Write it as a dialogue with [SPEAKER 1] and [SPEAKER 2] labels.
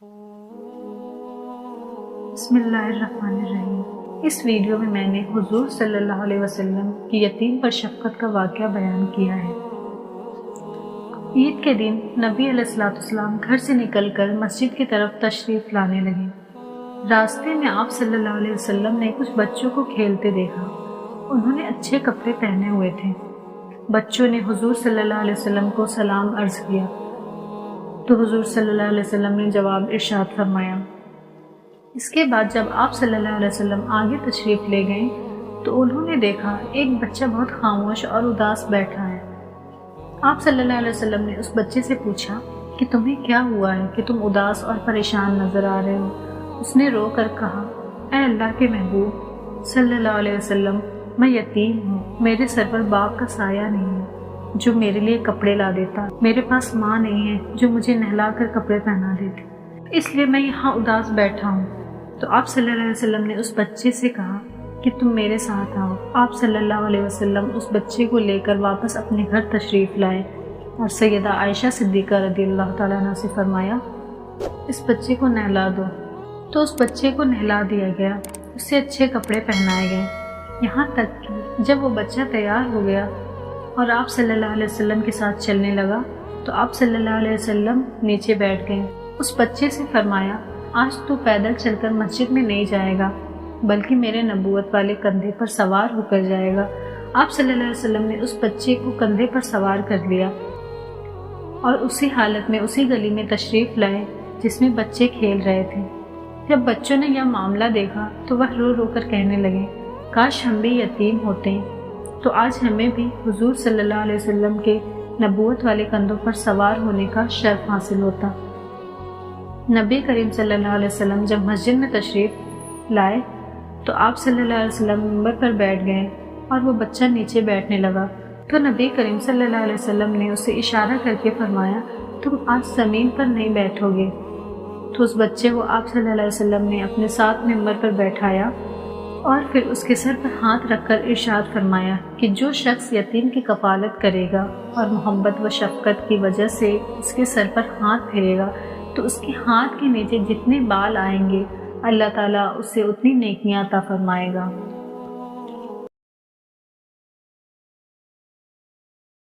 [SPEAKER 1] بسمillahirrahmanirrahیم۔ اس video میں میں نے حضور صلی اللہ علیہ وسلم کی یتیم پر شفقت کا واقعہ بیان کیا ہے۔ عید کے دن نبی علیہ السلام گھر سے نکل کر مسجد کی طرف تشریف لانے لگے۔ راستے میں آپ صلی اللہ علیہ وسلم نے کچھ بچوں کو کھیلتے دیکھا۔ انہوں نے اچھے کپڑے پہنے ہوئے تھے۔ بچوں نے حضور صلی اللہ علیہ وسلم کو سلام عرض کیا تو حضور صلی اللہ علیہ وسلم نے جواب ارشاد فرمایا۔ اس کے بعد جب آپ صلی اللہ علیہ وسلم آگے تشریف لے گئے تو انہوں نے دیکھا ایک بچہ بہت خاموش اور اداس بیٹھا ہے۔ آپ صلی اللہ علیہ وسلم نے اس بچے سے پوچھا کہ تمہیں کیا ہوا ہے کہ تم اداس اور پریشان نظر آ رہے ہو؟ اس نے رو کر کہا، اے اللہ کے محبوب صلی اللہ علیہ وسلم، میں یتیم ہوں، میرے سر پر باپ کا سایہ نہیں ہے جو میرے لیے کپڑے لا دیتا، میرے پاس ماں نہیں ہے جو مجھے نہلا کر کپڑے پہنا دیتی، اس لیے میں یہاں اداس بیٹھا ہوں۔ تو آپ صلی اللہ علیہ وسلم نے اس بچے سے کہا کہ تم میرے ساتھ آؤ۔ آپ صلی اللہ علیہ وسلم اس بچے کو لے کر واپس اپنے گھر تشریف لائے اور سیدہ عائشہ صدیقہ رضی اللہ تعالیٰ عنہ سے فرمایا، اس بچے کو نہلا دو۔ تو اس بچے کو نہلا دیا گیا، اس سے اچھے کپڑے پہنائے گئے، یہاں تک کہ جب وہ بچہ تیار ہو گیا اور آپ صلی اللہ علیہ وسلم کے ساتھ چلنے لگا تو آپ صلی اللہ علیہ وسلم نیچے بیٹھ گئے۔ اس بچے سے فرمایا، آج تو پیدل چل کر مسجد میں نہیں جائے گا بلکہ میرے نبوت والے کندھے پر سوار ہو کر جائے گا۔ آپ صلی اللہ علیہ وسلم نے اس بچے کو کندھے پر سوار کر لیا اور اسی حالت میں اسی گلی میں تشریف لائے جس میں بچے کھیل رہے تھے۔ جب بچوں نے یہ معاملہ دیکھا تو وہ رو رو کر کہنے لگے، کاش ہم بھی یتیم ہوتے تو آج ہمیں بھی حضور صلی اللہ علیہ وسلم کے نبوت والے کندھوں پر سوار ہونے کا شرف حاصل ہوتا۔ نبی کریم صلی اللہ علیہ وسلم جب مسجد میں تشریف لائے تو آپ صلی اللہ علیہ وسلم منبر پر بیٹھ گئے اور وہ بچہ نیچے بیٹھنے لگا تو نبی کریم صلی اللہ علیہ وسلم نے اسے اشارہ کر کے فرمایا، تم آج زمین پر نہیں بیٹھو گے۔ تو اس بچے کو آپ صلی اللہ علیہ وسلم نے اپنے ساتھ منبر پر بیٹھایا اور پھر اس کے سر پر ہاتھ رکھ کر ارشاد فرمایا کہ جو شخص یتیم کی کفالت کرے گا اور محبت و شفقت کی وجہ سے اس کے سر پر ہاتھ پھیرے گا تو اس کے ہاتھ کے نیچے جتنے بال آئیں گے اللہ تعالیٰ اسے اتنی نیکیاں عطا فرمائے گا۔